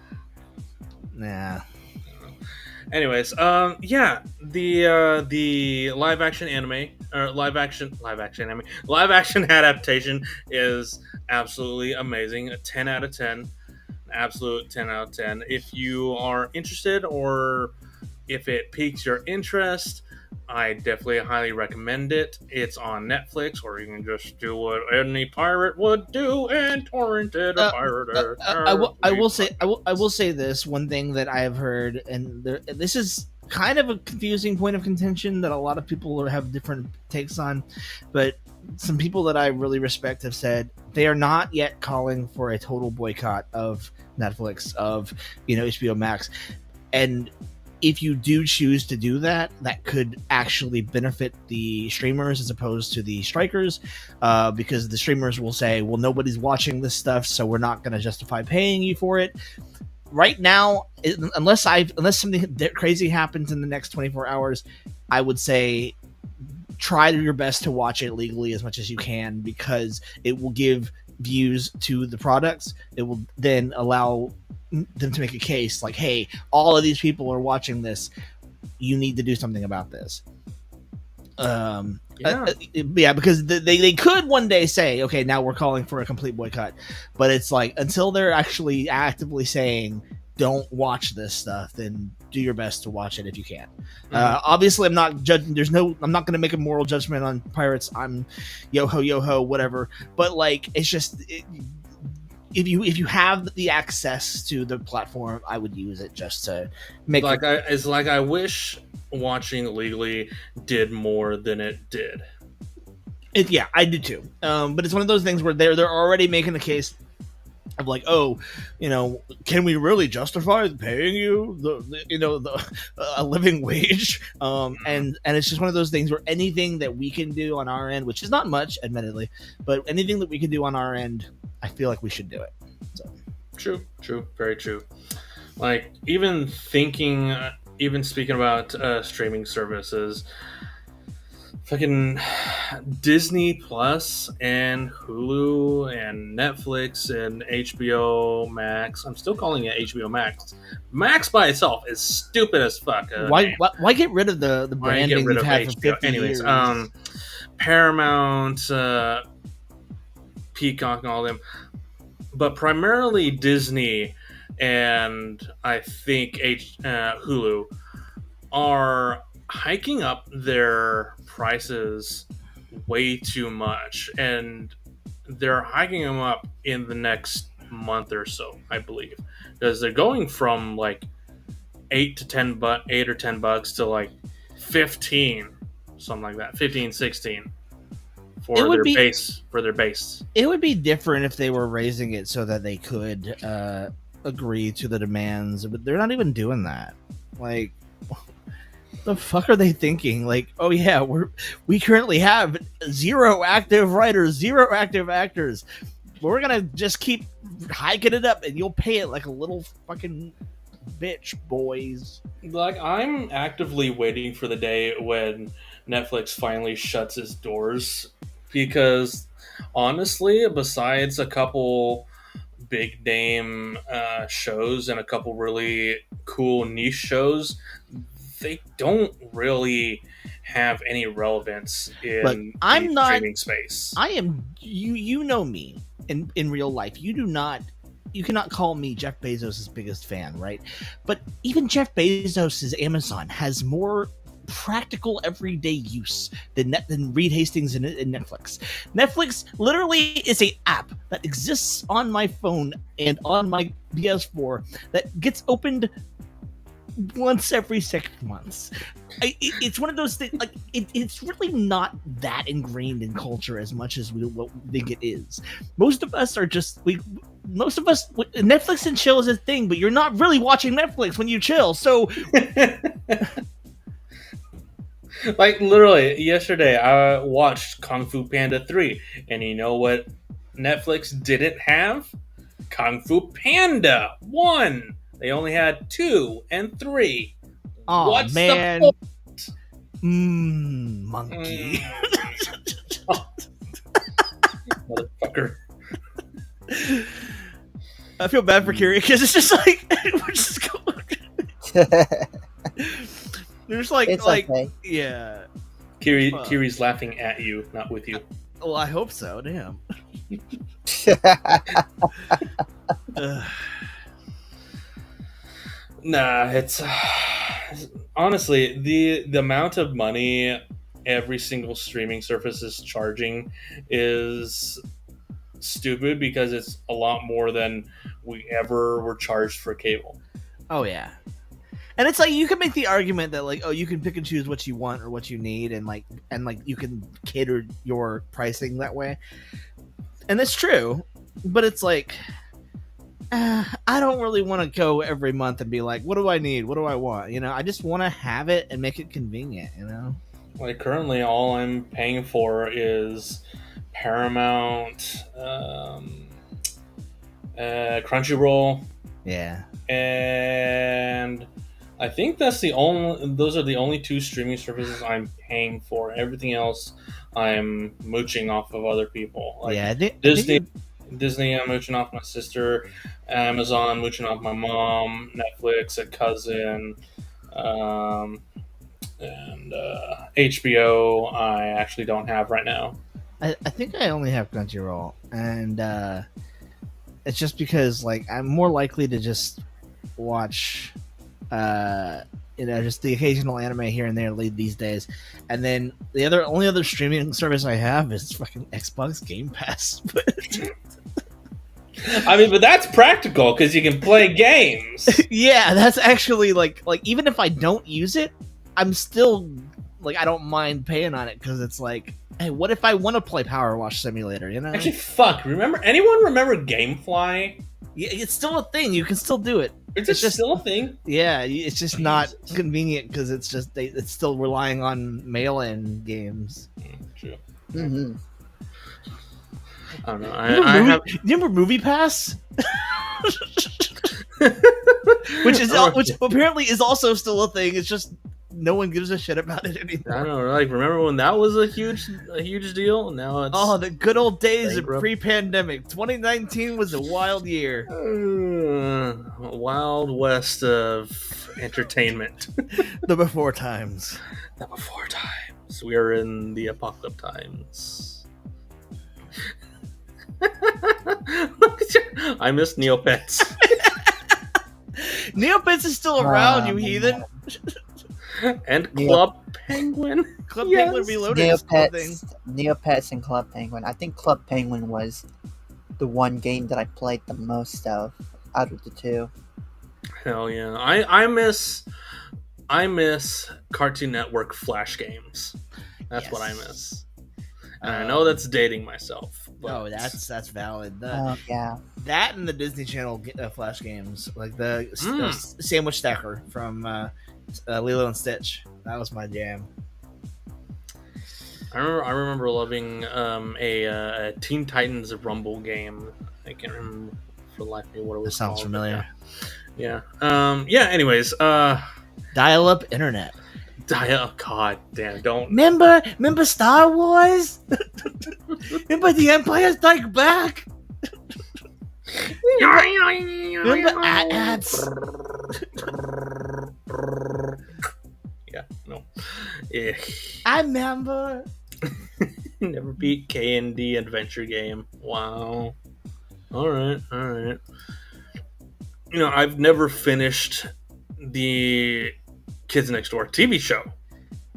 Nah. Anyways, the live action anime, or live action adaptation is absolutely amazing. A 10 out of 10, absolute 10 out of 10. If you are interested, or if it piques your interest, I definitely highly recommend it. It's on Netflix, or you can just do what any pirate would do and torrent it or pirate it. I will say this one thing that I have heard, and this is kind of a confusing point of contention that a lot of people have different takes on, but some people that I really respect have said they are not yet calling for a total boycott of Netflix, of HBO Max, and if you do choose to do that, that could actually benefit the streamers as opposed to the strikers, because the streamers will say, well, nobody's watching this stuff, so we're not going to justify paying you for it. Right now, unless something crazy happens in the next 24 hours, I would say try your best to watch it legally as much as you can, because it will give views to the products. It will then allow them to make a case like, hey, all of these people are watching this, you need to do something about this. Because they could one day say, okay, now we're calling for a complete boycott, but it's like, until they're actually actively saying don't watch this stuff, then do your best to watch it if you can. Obviously, I'm not judging. I'm not going to make a moral judgment on pirates. I'm yo ho, whatever. But like, it's just, if you have the access to the platform, I would use it just to make I wish watching legally did more than it did. Yeah, I did too. But it's one of those things where they're already making the case of like, oh, can we really justify paying you a living wage? And it's just one of those things where anything that we can do on our end, which is not much, admittedly, but anything that we can do on our end, I feel like we should do it. So. True, very true. Like, even speaking about streaming services, fucking Disney Plus and Hulu and Netflix and HBO Max. I'm still calling it HBO Max. Max by itself is stupid as fuck. Why get rid of the branding you've had for 50 Anyways, years? Paramount, Peacock, and all them, but primarily Disney and I think Hulu are hiking up their prices way too much, and they're hiking them up in the next month or so, I believe, because they're going from like $8 or $10 to like 15, something like that, 15, 16 for their base. It would be different if they were raising it so that they could agree to the demands, but they're not even doing that. Like, the fuck are they thinking? Like, oh yeah, we currently have 0 active writers, 0 active actors. We're gonna just keep hiking it up, and you'll pay it like a little fucking bitch, boys. Like, I'm actively waiting for the day when Netflix finally shuts its doors, because honestly, besides a couple big name shows and a couple really cool niche shows, they don't really have any relevance in the streaming space. I am you know me in real life. You cannot call me Jeff Bezos' biggest fan, right? But even Jeff Bezos' Amazon has more practical everyday use than Reed Hastings and Netflix. Netflix literally is a app that exists on my phone and on my PS4 that gets opened once every 6 months. It's one of those things, like, it's really not that ingrained in culture as much as we think it is. Most of us, Netflix and chill is a thing, but you're not really watching Netflix when you chill, so... Like, literally, yesterday I watched Kung Fu Panda 3, and you know what Netflix didn't have? Kung Fu Panda 1! They only had 2 and 3. Oh, what's man. the point? Monkey. Motherfucker. I feel bad for Kiri, because it's just like, we're just going... There's like, it's okay. Yeah. Kiri's laughing at you, not with you. Well, I hope so. Damn. Nah, it's honestly, the amount of money every single streaming service is charging is stupid because it's a lot more than we ever were charged for cable. Oh yeah. And it's like you can make the argument that like, oh, you can pick and choose what you want or what you need, and like you can cater your pricing that way, and that's true. But it's like, I don't really want to go every month and be like, what do I need? What do I want? You know, I just want to have it and make it convenient. You know, Like currently, all I'm paying for is Paramount, Crunchyroll, yeah. and I think those are the only two streaming services I'm paying for. Everything else I'm mooching off of other people. Like Yeah, Disney, I'm mooching off my sister. Amazon, I'm mooching off my mom. Netflix, a cousin. And HBO, I actually don't have right now. I think I only have Crunchyroll, and it's just because like I'm more likely to just watch just the occasional anime here and there these days, and then the only other streaming service I have is fucking Xbox Game Pass. I mean, but that's practical because you can play games. Yeah, that's actually like even if I don't use it, I'm still like I don't mind paying on it because it's like, hey, what if I want to play Power Wash Simulator? You know, Actually, fuck. Anyone remember GameFly? Yeah, it's still a thing. You can still do it. It's just still a thing. Yeah, it's just not convenient because it's still relying on mail-in games. True. Mm-hmm. I don't know. You remember Movie Pass? which apparently is also still a thing. It's just no one gives a shit about it anymore. I don't know. Like, remember when that was a huge deal? Now it's the good old days of pre-pandemic. 2019 was a wild year. Wild west of entertainment. The before times. The before times. We are in the apocalypse times. I miss Neopets. Neopets is still around, you heathen. And Club Penguin. Club Penguin Reloaded is still thing. Neopets and Club Penguin. I think Club Penguin was the one game that I played the most of out of the two. Hell yeah. I miss Cartoon Network Flash games. That's what I miss. And I know that's dating myself. But... Oh, that's valid. Yeah. That and the Disney Channel Flash games, like the Sandwich Stacker from Lilo and Stitch. That was my jam. I remember loving a Teen Titans Rumble game. I can't remember for the life of me what it was. That sounds called, familiar. Yeah. Anyways, dial-up internet. God damn! Don't remember Star Wars? Remember The Empire Strikes Back? remember ads? Yeah, no. Yeah. I remember. Never beat K&D adventure game. Wow. All right. You know, I've never finished the Kids Next Door TV show.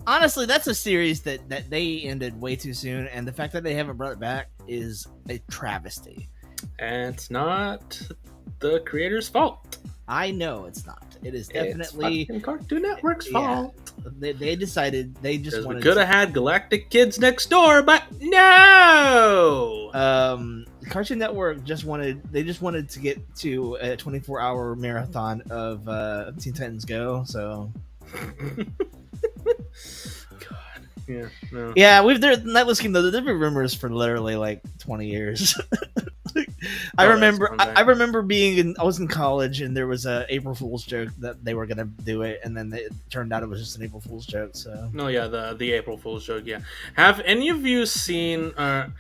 Honestly, that's a series that they ended way too soon, and the fact that they haven't brought it back is a travesty. And it's not the creator's fault. I know it's not. It is definitely it's Cartoon Network's fault. They decided they just wanted. We could have had Galactic Kids Next Door, but no. Cartoon Network just wanted to get to a 24-hour marathon of Teen Titans Go. So. God. Yeah. No. Yeah, not listening though. There've been rumors for literally like 20 years. I remember being I was in college and there was a April Fool's joke that they were gonna do it, and then it turned out it was just an April Fool's joke. So no, yeah, the April Fool's joke. Yeah, have any of you seen? Have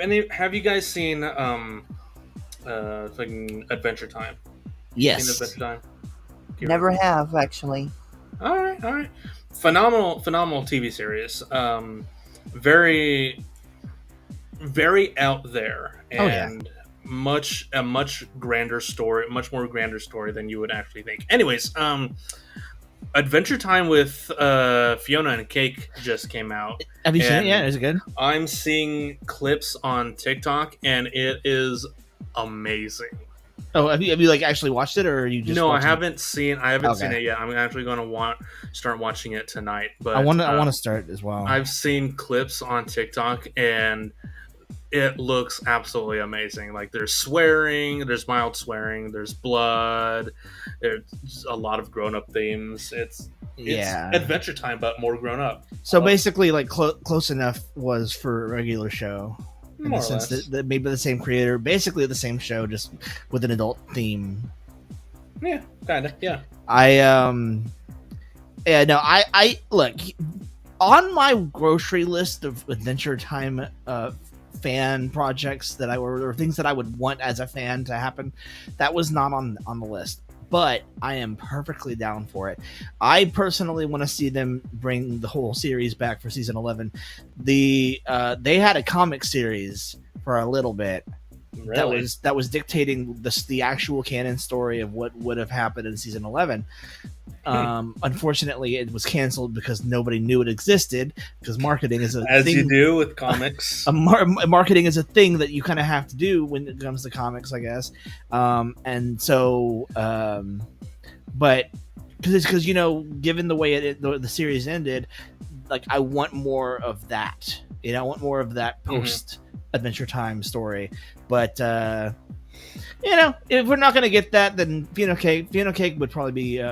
you guys seen fucking Adventure Time? Yes. Seen Adventure Time? Never have actually. All right. Phenomenal TV series. Very, very out there, and a much more grander story than you would actually think. Anyways, Adventure Time with Fiona and Cake just came out. Have you seen it And yet? Is it good? I'm seeing clips on TikTok, and it is amazing. Oh, have you like actually watched it, or are you just? No, I watching haven't seen Okay. it yet. I'm actually going to start watching it tonight. But I want to start as well. I've seen clips on TikTok, and it looks absolutely amazing. Like there's swearing, there's mild swearing, there's blood, there's a lot of grown up themes. It's Yeah. Adventure Time, but more grown up. So basically, like close enough was for a regular show, in More the or sense less. that maybe the same creator, basically the same show, just with an adult theme. Yeah, kind of. Yeah. I look on my grocery list of Adventure Time fan projects that or things that I would want as a fan to happen. That was not on the list, but I am perfectly down for it. I personally want to see them bring the whole series back for season 11. They had a comic series for a little bit. Really? That was dictating the actual canon story of what would have happened in season 11. Unfortunately, it was canceled because nobody knew it existed. Because marketing is as thing, you do with comics. Marketing is a thing that you kind of have to do when it comes to comics, I guess. And so, but because given the way the series ended, like I want more of that. I want more of that post Adventure Time story. But if we're not going to get that, then Fiona Cake would probably be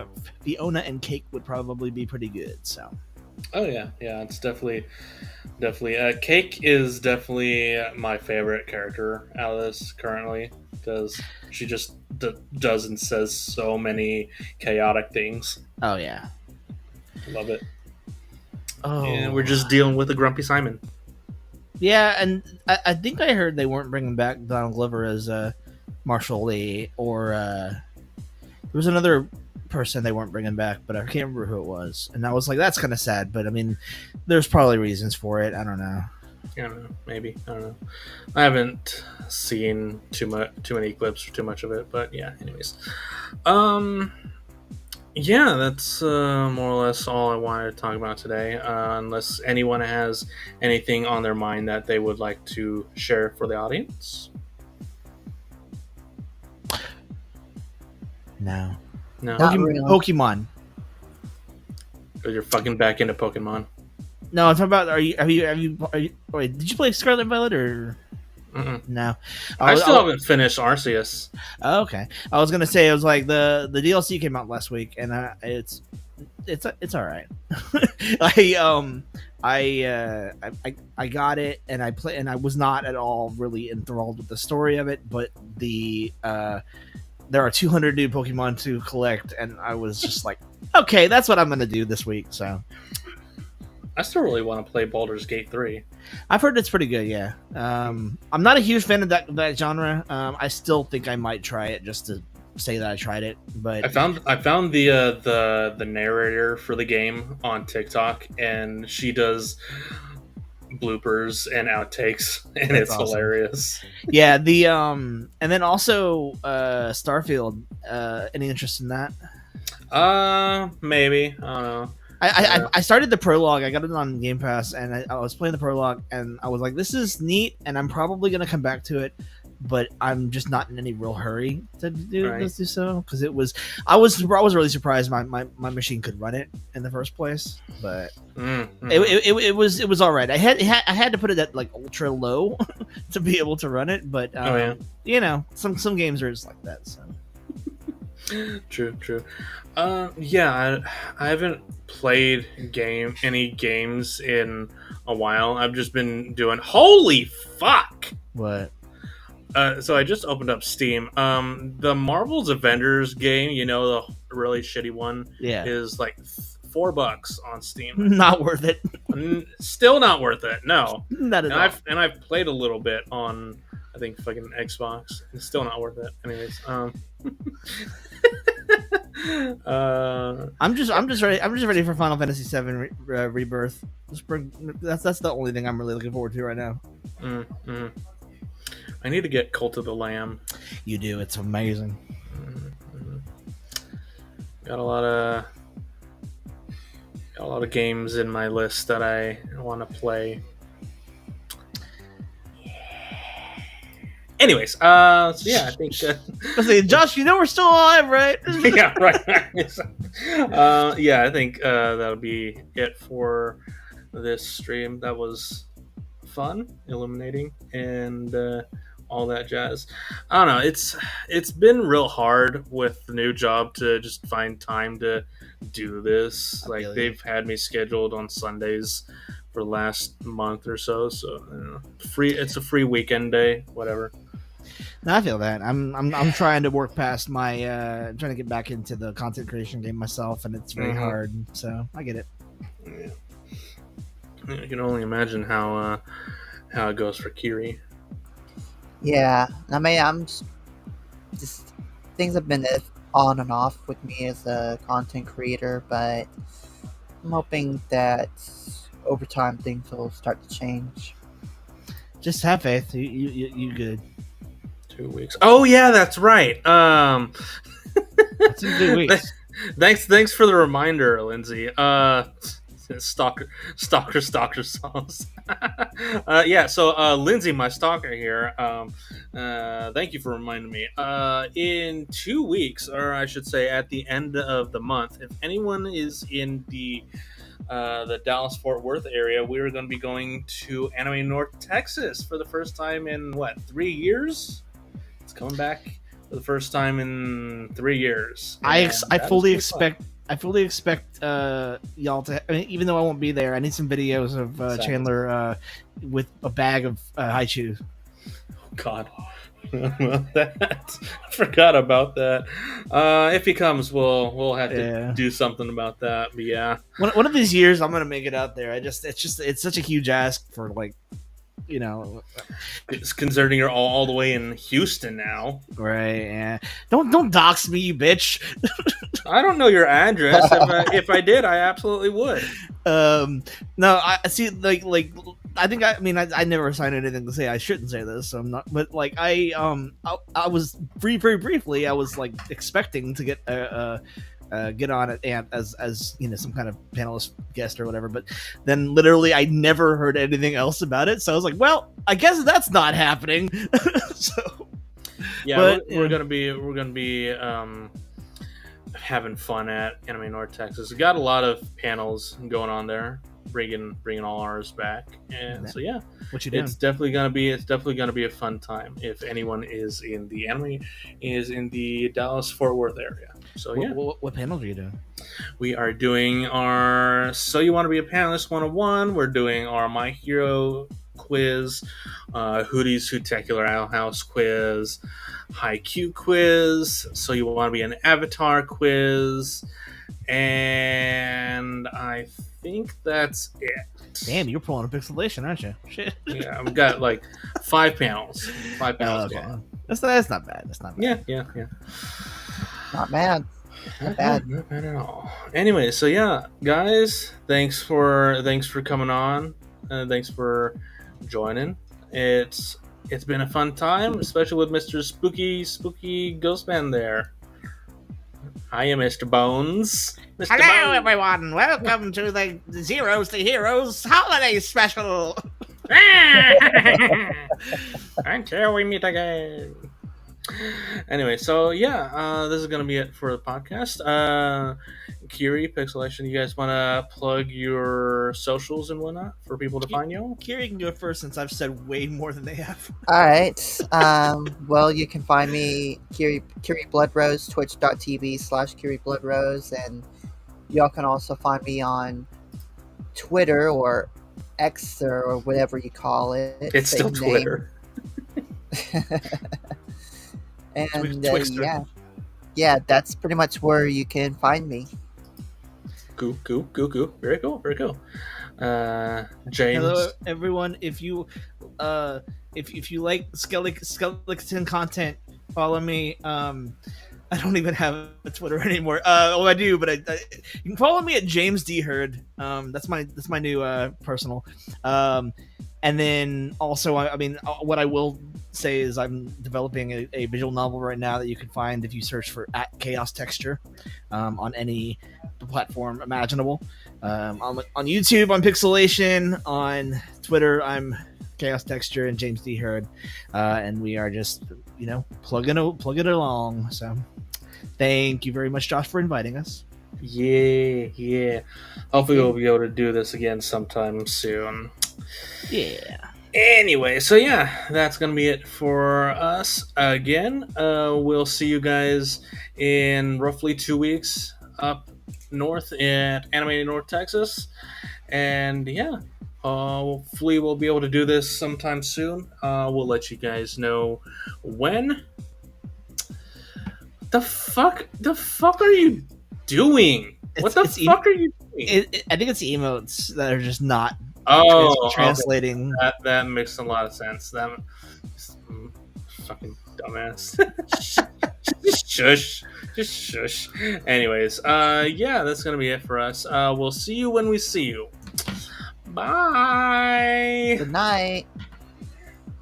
Fiona and Cake would probably be pretty good. So. Oh yeah, it's definitely. Cake is definitely my favorite character out of this currently because she just does and says so many chaotic things. Oh yeah, love it. Oh, and we're just dealing with a grumpy Simon. Yeah, and I think I heard they weren't bringing back Donald Glover as Marshall Lee, or there was another person they weren't bringing back, but I can't remember who it was. And I was like, that's kind of sad, but I mean, there's probably reasons for it. I don't know. I don't know. Maybe. I don't know. I haven't seen too many clips or too much of it, but yeah. Anyways, yeah, that's more or less all I wanted to talk about today. Unless anyone has anything on their mind that they would like to share for the audience. No. Really. Pokemon. Because you're fucking back into Pokemon. No, I'm talking about. Wait, did you play Scarlet and Violet or? Mm-mm. No. I still haven't finished Arceus. Oh, okay. I was gonna say it was like the DLC came out last week, and it's all right. I got it, and I play, and I was not at all really enthralled with the story of it, but there are 200 new Pokemon to collect, and I was just like, okay, that's what I'm gonna do this week. So I still really want to play Baldur's Gate 3. I've heard it's pretty good. Yeah, I'm not a huge fan of that genre. I still think I might try it just to say that I tried it. But I found the narrator for the game on TikTok, and she does bloopers and outtakes, and That's it's awesome. Hilarious. Yeah, and then also Starfield. Any interest in that? Maybe. I don't know. I started the prologue. I got it on Game Pass, and I was playing the prologue, and I was like, "This is neat," and I'm probably gonna come back to it, but I'm just not in any real hurry to do so because I was really surprised my machine could run it in the first place, but it was all right. I had to put it at like ultra low to be able to run it, but some games are just like that. So. True. Yeah, I haven't played any games in a while. I've just been doing holy fuck. What? So I just opened up Steam. The Marvel's Avengers game, the really shitty one, is like $4 on Steam. Not worth it. Still not worth it. No, not at all. And I've played a little bit on, I think, fucking Xbox. It's still not worth it. Anyways, I'm just ready for Final Fantasy VII Rebirth. That's the only thing I'm really looking forward to right now. I need to get Cult of the Lamb. You do. It's amazing. Got a lot of Got a lot of games in my list that I want to play. Anyways, so yeah, I think. I say, Josh, you know we're still alive, right? Yeah, right. Yeah, I think that'll be it for this stream. That was fun, illuminating, and all that jazz. I don't know. It's been real hard with the new job to just find time to do this. Like they've had me scheduled on Sundays for the last month or so. So I don't know. It's a free weekend day, whatever. No, I feel that. I'm trying to work past my trying to get back into the content creation game myself, and it's very hard. So I get it. Yeah. I can only imagine how it goes for Kiri. Yeah, I mean, I'm just things have been on and off with me as a content creator, but I'm hoping that over time things will start to change. Just have faith. You good. 2 weeks. Oh yeah, that's right. It's in 2 weeks. Thanks for the reminder, Lindsay. Stalker songs. Yeah, so Lindsay, my stalker here. Thank you for reminding me. In 2 weeks, or I should say, at the end of the month, if anyone is in the Dallas-Fort Worth area, we're going to be going to Anime North, Texas for the first time in 3 years. It's coming back for the first time in 3 years. I fully expect y'all to. I mean, even though I won't be there, I need some videos of Chandler with a bag of haichu. Oh God, I forgot about that. If he comes, we'll have to do something about that. But yeah, one of these years I'm gonna make it out there. It's such a huge ask for it's concerning you're all the way in Houston now. Right, yeah. Don't dox me, you bitch. I don't know your address. If I did, I absolutely would. No, I see. I think I never signed anything to say I shouldn't say this. So I'm not. But I was very briefly. I was expecting to get on it and as some kind of panelist guest or whatever, but then literally I never heard anything else about it, so I was like, well, I guess that's not happening. So yeah, but, we're gonna be having fun at Anime North, Texas. We got a lot of panels going on there, bringing all ours back, and so yeah, it's definitely gonna be a fun time if anyone is in the Dallas-Fort Worth area. So yeah, what panels are you doing? We are doing our So You Want to Be a Panelist 101. We're doing our My Hero quiz, Hoodie's Hoodtecular Owl House quiz, Haikyuu quiz, So You Want to Be an Avatar quiz, and I think that's it. Damn, you're pulling a pixelation, aren't you? Shit. Yeah, I've got 5 panels. 5 panels. Okay. Going on. That's not bad. That's not bad. Yeah. Not bad. Not bad at all. Anyway, so yeah, guys, thanks for coming on. Thanks for joining. It's been a fun time, especially with Mr. Spooky Ghostman there. Hiya, Mr. Mr. Hello, everyone. Welcome to the Zeros to Heroes holiday special. Until we meet again. Anyway, so yeah, this is gonna be it for the podcast. Kiri, Pixelation, you guys want to plug your socials and whatnot for people to find you? Kiri can go first since I've said way more than they have. All right. Well, you can find me Kiri Bloodrose, twitch.tv/Kiri Bloodrose, and y'all can also find me on Twitter or X or whatever you call it. It's still Twitter. And yeah, that's pretty much where you can find me. Cool. Very cool. James. Hello, everyone. If you like skeleton content, follow me. I don't even have a Twitter anymore. Well, I do, but you can follow me at James D Hurd. That's my new personal. And then also, I mean, what I will say is I'm developing a visual novel right now that you can find if you search for @Chaos Texture on any platform imaginable. On YouTube, on Pixelation, on Twitter, I'm Chaos Texture and James D. Hurd, and we are just plugging it along. So, thank you very much, Josh, for inviting us. Yeah. Hopefully, we'll be able to do this again sometime soon. Yeah. Anyway, so yeah, that's gonna be it for us again. We'll see you guys in roughly 2 weeks up north at Animated North Texas, and yeah, hopefully we'll be able to do this sometime soon. We'll let you guys know when. The fuck are you doing? What the fuck are you doing? I think it's emotes that are just not translating. Okay. That makes a lot of sense. That fucking dumbass. Shush. Just shush. Anyways, yeah, that's gonna be it for us. We'll see you when we see you. Bye. Good night.